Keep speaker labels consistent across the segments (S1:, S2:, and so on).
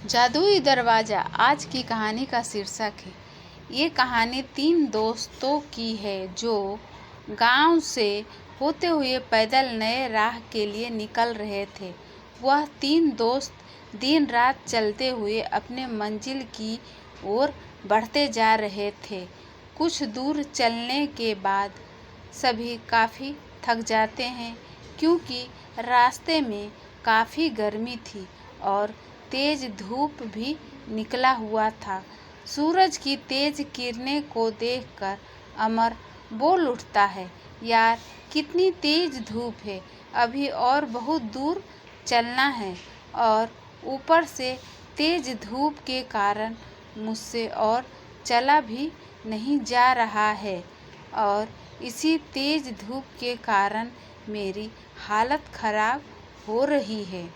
S1: जादुई दरवाज़ा आज की कहानी का शीर्षक है। ये कहानी 3 दोस्तों की है जो गांव से होते हुए पैदल नए राह के लिए निकल रहे थे। वह 3 दोस्त दिन रात चलते हुए अपने मंजिल की ओर बढ़ते जा रहे थे। कुछ दूर चलने के बाद सभी काफ़ी थक जाते हैं क्योंकि रास्ते में काफ़ी गर्मी थी और तेज धूप भी निकला हुआ था। सूरज की तेज किरणें को देखकर अमर बोल उठता है, यार कितनी तेज धूप है, अभी और बहुत दूर चलना है और ऊपर से तेज धूप के कारण मुझसे और चला भी नहीं जा रहा है और इसी तेज धूप के कारण मेरी हालत खराब हो रही है।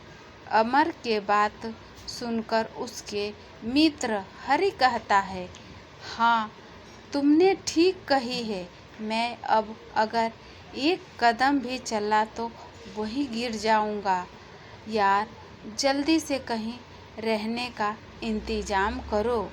S1: अमर के बात सुनकर उसके मित्र हरि कहता है, हाँ तुमने ठीक कही है, मैं अब अगर एक कदम भी चला तो वहीं गिर जाऊंगा। यार जल्दी से कहीं रहने का इंतजाम करो।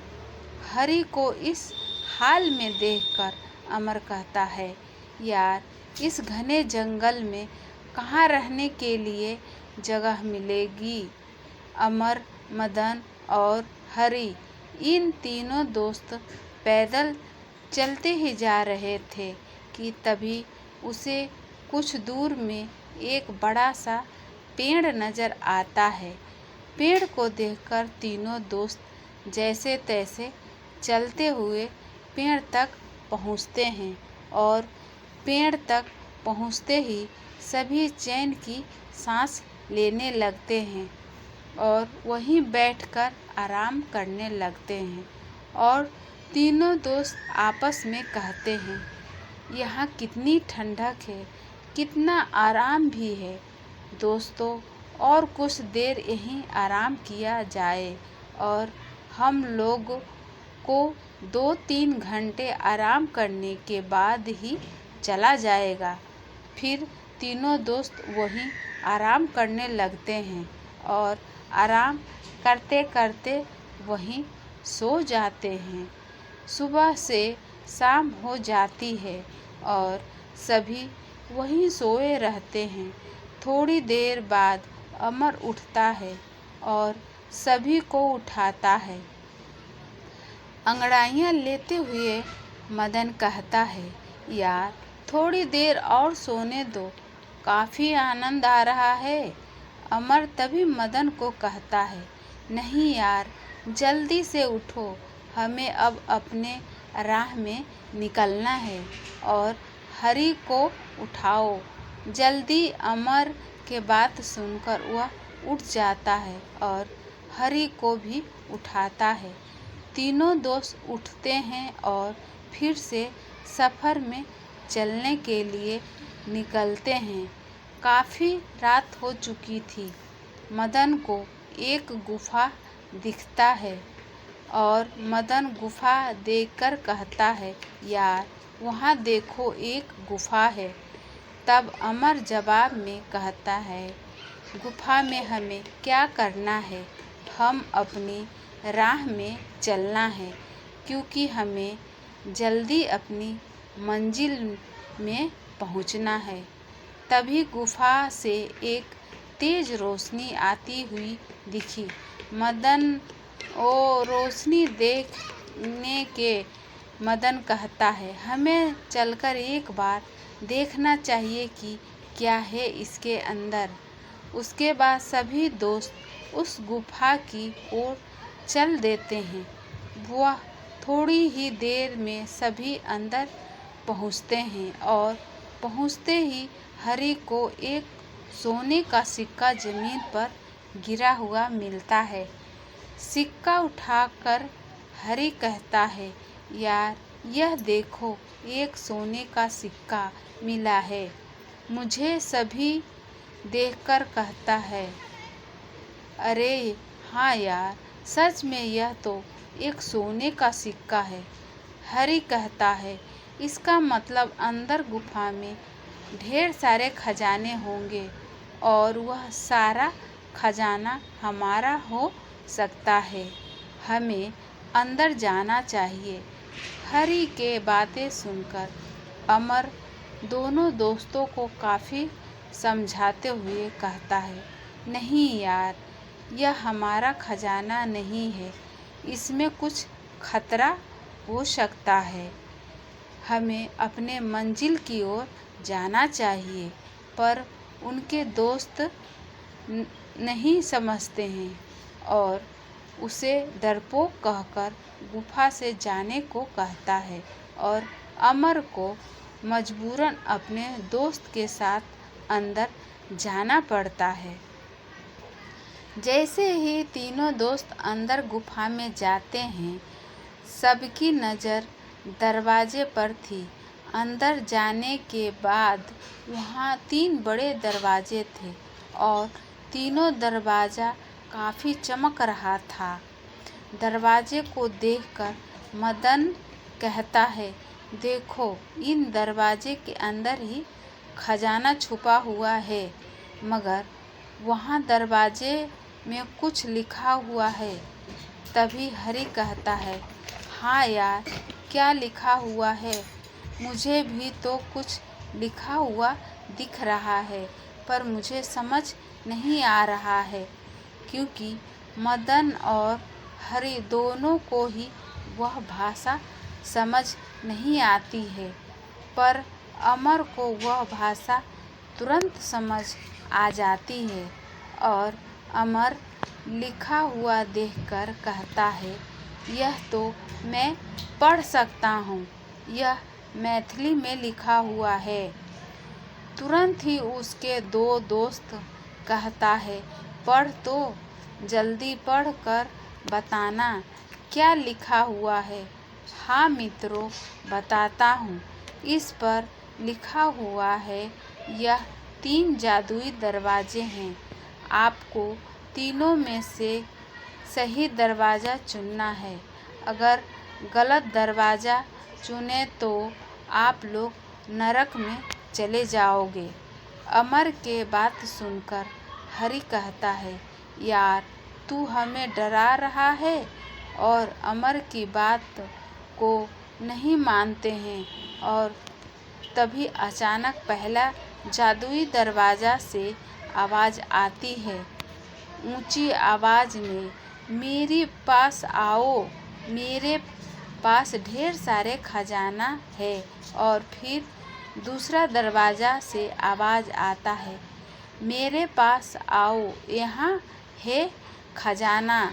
S1: हरि को इस हाल में देखकर अमर कहता है, यार इस घने जंगल में कहाँ रहने के लिए जगह मिलेगी। अमर, मदन और हरि इन तीनों दोस्त पैदल चलते ही जा रहे थे कि तभी उसे कुछ दूर में एक बड़ा सा पेड़ नजर आता है। पेड़ को देखकर तीनों दोस्त जैसे तैसे चलते हुए पेड़ तक पहुंचते हैं और पेड़ तक पहुंचते ही सभी चैन की सांस लेने लगते हैं और वहीं बैठकर आराम करने लगते हैं और तीनों दोस्त आपस में कहते हैं, यहाँ कितनी ठंडक है, कितना आराम भी है। दोस्तों और कुछ देर यहीं आराम किया जाए और हम लोग को 2-3 घंटे आराम करने के बाद ही चला जाएगा। फिर तीनों दोस्त वहीं आराम करने लगते हैं और आराम करते करते वहीं सो जाते हैं। सुबह से शाम हो जाती है और सभी वहीं सोए रहते हैं। थोड़ी देर बाद अमर उठता है और सभी को उठाता है। अंगड़ाइयाँ लेते हुए मदन कहता है, यार थोड़ी देर और सोने दो, काफ़ी आनंद आ रहा है। अमर तभी मदन को कहता है, नहीं यार जल्दी से उठो, हमें अब अपने राह में निकलना है और हरि को उठाओ जल्दी। अमर के बात सुनकर वह उठ जाता है और हरि को भी उठाता है। तीनों दोस्त उठते हैं और फिर से सफ़र में चलने के लिए निकलते हैं। काफ़ी रात हो चुकी थी। मदन को एक गुफा दिखता है और मदन गुफा देखकर कहता है, यार वहाँ देखो एक गुफा है। तब अमर जवाब में कहता है, गुफा में हमें क्या करना है, हम अपनी राह में चलना है क्योंकि हमें जल्दी अपनी मंजिल में पहुंचना है। तभी गुफा से एक तेज रोशनी आती हुई दिखी। मदन ओ रोशनी देखने के मदन कहता है, हमें चलकर एक बार देखना चाहिए कि क्या है इसके अंदर। उसके बाद सभी दोस्त उस गुफा की ओर चल देते हैं। वह थोड़ी ही देर में सभी अंदर पहुंचते हैं और पहुंचते ही हरि को एक सोने का सिक्का जमीन पर गिरा हुआ मिलता है। सिक्का उठाकर हरि कहता है, यार यह देखो एक सोने का सिक्का मिला है। मुझे सभी देखकर कहता है, अरे हाँ यार सच में यह तो एक सोने का सिक्का है। हरि कहता है, इसका मतलब अंदर गुफा में ढेर सारे खजाने होंगे और वह सारा खजाना हमारा हो सकता है। हमें अंदर जाना चाहिए। हरी के बातें सुनकर अमर दोनों दोस्तों को काफ़ी समझाते हुए कहता है, नहीं यार, यह हमारा खजाना नहीं है, इसमें कुछ खतरा हो सकता है। हमें अपने मंजिल की ओर जाना चाहिए। पर उनके दोस्त नहीं समझते हैं और उसे डरपोक कहकर गुफा से जाने को कहता है और अमर को मजबूरन अपने दोस्त के साथ अंदर जाना पड़ता है। जैसे ही तीनों दोस्त अंदर गुफा में जाते हैं, सबकी नज़र दरवाजे पर थी। अंदर जाने के बाद वहाँ 3 बड़े दरवाजे थे और तीनों दरवाज़ा काफ़ी चमक रहा था। दरवाजे को देखकर मदन कहता है, देखो, इन दरवाजे के अंदर ही खजाना छुपा हुआ है। मगर वहाँ दरवाजे में कुछ लिखा हुआ है। तभी हरी कहता है, हाँ यार, क्या लिखा हुआ है? मुझे भी तो कुछ लिखा हुआ दिख रहा है, पर मुझे समझ नहीं आ रहा है, क्योंकि मदन और हरी दोनों को ही वह भाषा समझ नहीं आती है। पर अमर को वह भाषा तुरंत समझ आ जाती है और अमर लिखा हुआ देखकर कहता है, यह तो मैं पढ़ सकता हूँ, यह मैथिली में लिखा हुआ है। तुरंत ही उसके 2 दोस्त कहता है, पढ़ तो, जल्दी पढ़ कर बताना, क्या लिखा हुआ है। हाँ मित्रों, बताता हूँ। इस पर लिखा हुआ है, यह 3 जादुई दरवाजे हैं। आपको तीनों में से सही दरवाज़ा चुनना है। अगर गलत दरवाज़ा चुने तो आप लोग नरक में चले जाओगे। अमर के बात सुनकर हरी कहता है, यार, तू हमें डरा रहा है। और अमर की बात को नहीं मानते हैं और तभी अचानक पहला जादुई दरवाज़ा से आवाज़ आती है, ऊंची आवाज़ में, मेरे पास आओ, मेरे पास ढेर सारे खजाना है। और फिर दूसरा दरवाज़ा से आवाज़ आता है, मेरे पास आओ, यहाँ है खजाना।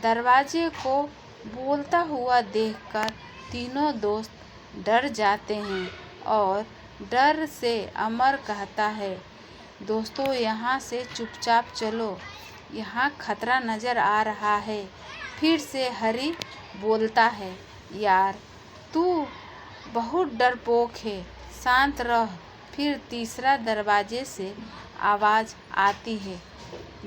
S1: दरवाजे को बोलता हुआ देखकर तीनों दोस्त डर जाते हैं और डर से अमर कहता है, दोस्तों, यहाँ से चुपचाप चलो, यहाँ खतरा नज़र आ रहा है। फिर से हरी बोलता है, यार, तू बहुत डरपोक है, शांत रह। फिर तीसरा दरवाजे से आवाज़ आती है,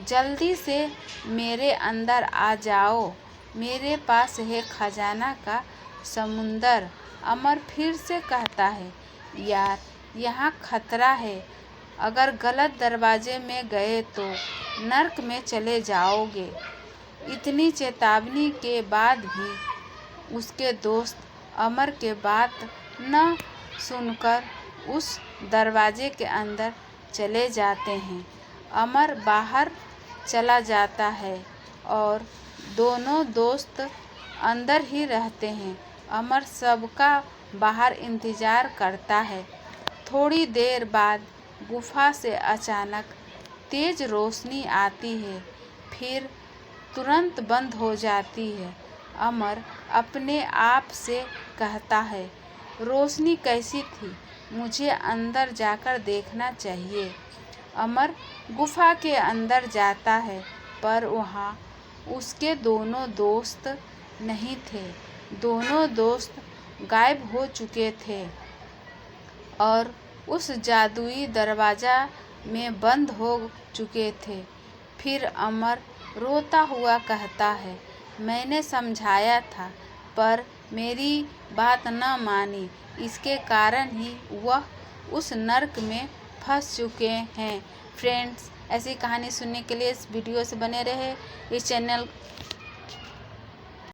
S1: जल्दी से मेरे अंदर आ जाओ, मेरे पास है खजाना का समुंदर। अमर फिर से कहता है, यार, यहाँ खतरा है, अगर गलत दरवाजे में गए तो नर्क में चले जाओगे। इतनी चेतावनी के बाद भी उसके दोस्त अमर के बात न सुनकर उस दरवाजे के अंदर चले जाते हैं। अमर बाहर चला जाता है और दोनों दोस्त अंदर ही रहते हैं। अमर सबका बाहर इंतज़ार करता है। थोड़ी देर बाद गुफा से अचानक तेज रोशनी आती है, फिर तुरंत बंद हो जाती है। अमर अपने आप से कहता है, रोशनी कैसी थी, मुझे अंदर जाकर देखना चाहिए। अमर गुफा के अंदर जाता है, पर वहाँ उसके दोनों दोस्त नहीं थे। दोनों दोस्त गायब हो चुके थे और उस जादुई दरवाज़ा में बंद हो चुके थे। फिर अमर रोता हुआ कहता है, मैंने समझाया था, पर मेरी बात न मानी, इसके कारण ही वह उस नर्क में फंस चुके हैं। फ्रेंड्स, ऐसी कहानी सुनने के लिए इस वीडियो से बने रहे। इस चैनल